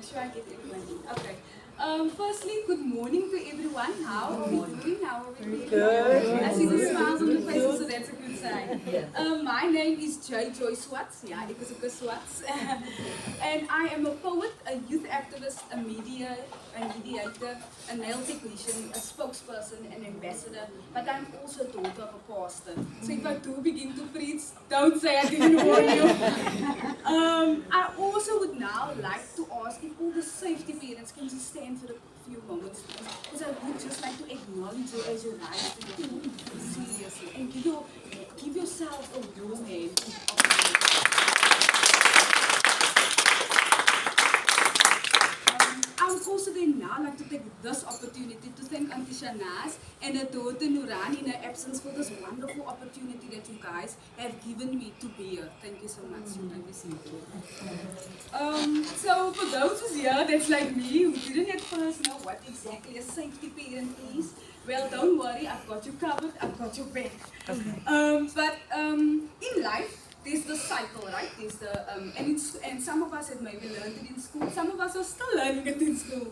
sure I get everyone in. Okay. Firstly, good morning to everyone. How are we doing? How are we doing? Good. I see the smiles on the faces, so that's a good sign. My name is Joy Swartz. Yeah, ek is ook 'n Swartz. And I am a poet, a youth activist, a mediator, a nail technician, a spokesperson, an ambassador, but I'm also a daughter of a pastor. So if I do begin to preach, don't say I didn't warn you. I also would now like to ask if all the safety parents can just stand for a few moments, because I would just like to acknowledge you as you rise to your feet, seriously, and give yourself a warm hand. I would also then now like to take this opportunity to thank Auntie Shanaz and her daughter Nurani in her absence for this wonderful opportunity that you guys have given me to be here. Thank you so much. You can be seated. So for those who's here that's like me, who didn't at first know what exactly a safety parent is, well, don't worry, I've got you covered, I've got your back. Okay. In life, there's the cycle, right? There's the and some of us have maybe learned it in school. Some of us are still learning it in school,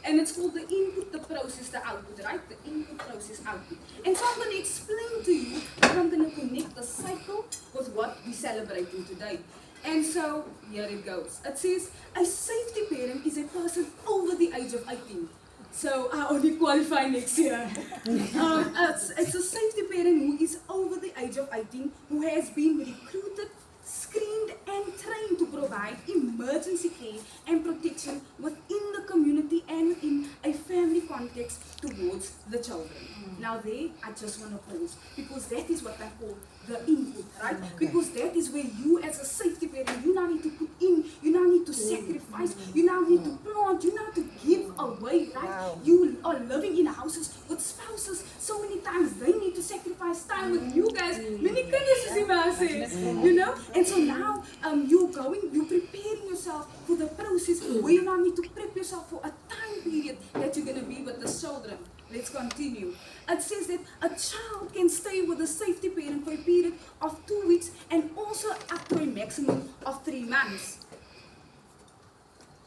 and it's called the input, the process, the output, right? The input, process, output. And so I'm going to explain to you how I'm going to connect the cycle with what we're celebrating today. And so here it goes. It says a safety parent is a person over the age of 18. So I only qualify next year. It's a safety parent who is over the age of 18, who has been recruited, screened and trained to provide emergency care and protection within the community and in a family context towards the children. Now there, I just want to pause, because that is what I call the input, right? Because that is where you as a safety parent, you now need to put in, you now need to sacrifice, you now need to plant, you now to give away, right? Wow. You are living in houses with spouses, so many times they need to sacrifice time with you guys. Many goodness, you know? And so now you're preparing yourself for the process where you now need to prep yourself for a time period that you're going to be with the children. Let's continue. It says that a child can stay with a safety parent for a period of 2 weeks and also up to a maximum of 3 months.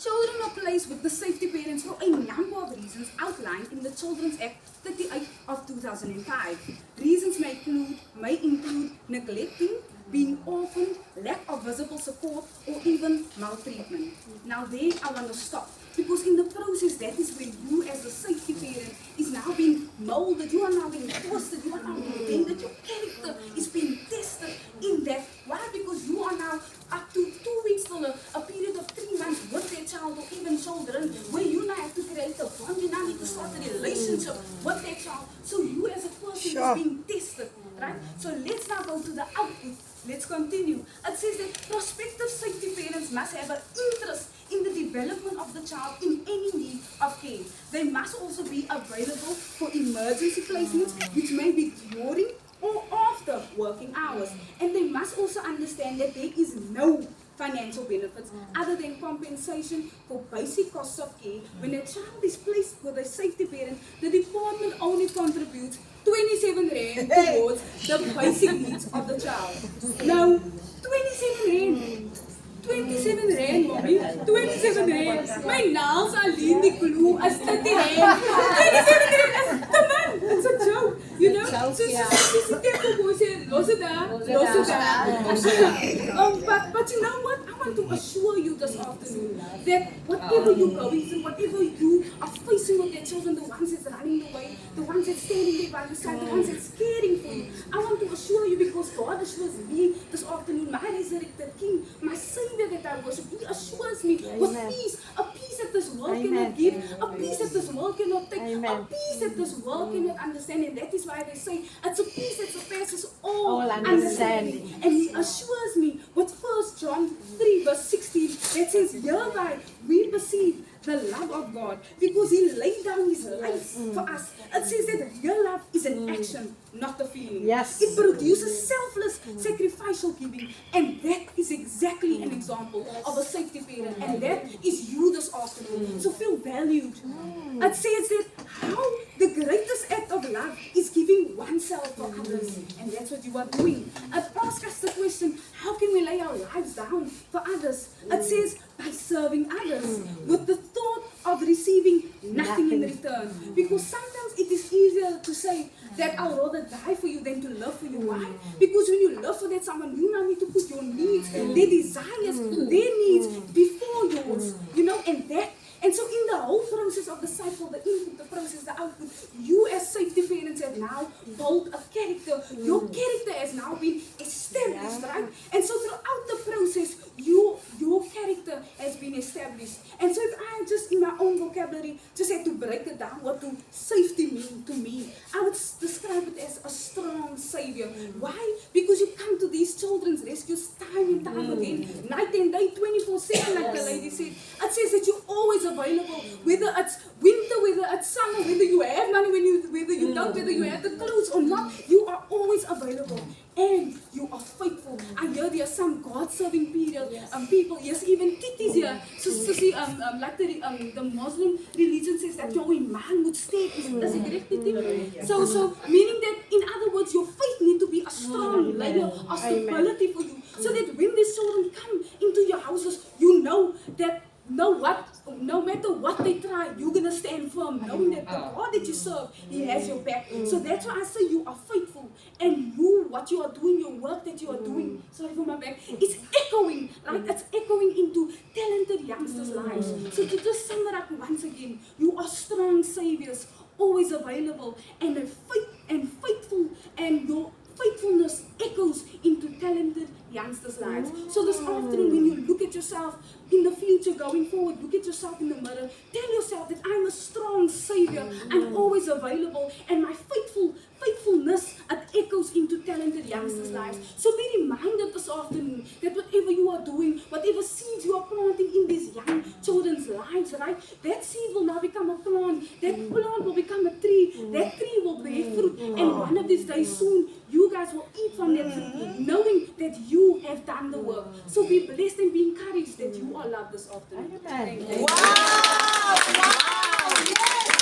Children are placed with the safety parents for a number of reasons outlined in the Children's Act 38 of 2005. Reasons may include neglecting, being orphaned, lack of visible support, or even maltreatment. Now there I want to stop, because in the process, that is where you as a safety parent is now being molded, you are now being fostered, you are now being bended, your character is being tested in that. Why? Because you are now up to 2 weeks till a period of 3 months with their child or even children, where you now have to create a bond, you now need to start a relationship with their child. So you as a person is being tested, right? So let's now go to the output. Let's continue. It says that prospective safety parents must have an interest in the development of the child in any need of care. They must also be available for emergency placements, which may be during or after working hours. And they must also understand that there is no financial benefits other than compensation for basic costs of care. When a child is placed with a safety parent, the department only contributes 27 Rand towards the basic needs of the child. Now, 27 Rand. 27 Rand, mommy. 27 Rand. My nails are leaning glue as 30 Rand. 27 Rand. Come on, it's a joke. You know? So but you know what? I want to assure you this afternoon that whatever you're going through, whatever you are facing with your children, the ones that's running away, the ones that's standing there by your side, the ones that's caring for you, I want to assure you, because God assures me this afternoon, my resurrected King, my Savior that I worship, He assures me with peace, a peace that this world cannot give, a peace that this world cannot take, a peace that this world cannot understand. And that is why they say it's a peace that surpasses all understanding. And He assures me with 1 John 3 verse 16 that says, hereby we perceive the love of God, because He laid down His life for us. It says that your love is an action, not a feeling. Yes. It produces selfless, sacrificial giving, and that is exactly an example of a safety parent, and that is you this afternoon. So feel valued. It says that how the greatest act of love is giving oneself for others, and that's what you are doing. It asks us the question, how can we lay our lives down for others? It says, by serving others, with the thought of receiving nothing in return. Because sometimes it is easier to say that I'll rather die for you than to love for you. Why? Because when you love for that someone, you now need to put your needs, their desires, their needs before yours. You know, and so in the whole process of the cycle, the input, the process, the output, you as safety parents have now built a character. Your character has now been established, right? And so throughout the process, your character has been established. And so if I just in my own vocabulary just had to break it down, what do safety mean to me? I would describe it as a strong savior. Why? Because you come to these children's rescues time and time again, night and day, 24/7, like the lady said. It says that you're always available, whether it's winter, whether it's summer, whether you have money, whether you don't, whether you have the clothes or not, you are always available. And you are faithful. I hear there are some God-serving people, yes, even kitties here. So see, like the Muslim religion says that your iman would stay. Does it correct, Titi? So meaning that, in other words, your faith need to be a strong layer of stability for you, so that when these children come into your houses, you know that no matter what they try, you're going to stand firm, knowing that the God that you serve, He has your back. So that's why I say you are faithful. And what you are doing, your work that you are doing, sorry for my back, it's echoing, right? It's echoing into talented youngsters' lives. So to just sum it up once again, you are strong saviors, always available, and faithful, and your faithfulness echoes into talented youngsters' lives. So this afternoon, when you look at yourself in the future going forward, look at yourself in the mirror, tell yourself that I'm a strong savior, I'm always available, and my faithfulness, it echoes into talented youngsters' lives. So be reminded this afternoon that whatever you are doing, whatever seeds you are planting in these young children's lives, right, that seed will now become a plant, that plant will become a tree, that tree will bear fruit, and one of these days soon, you guys will eat from that fruit, knowing that you have done the work. So be blessed and be encouraged that you are loved this afternoon. Wow! Wow! Yes!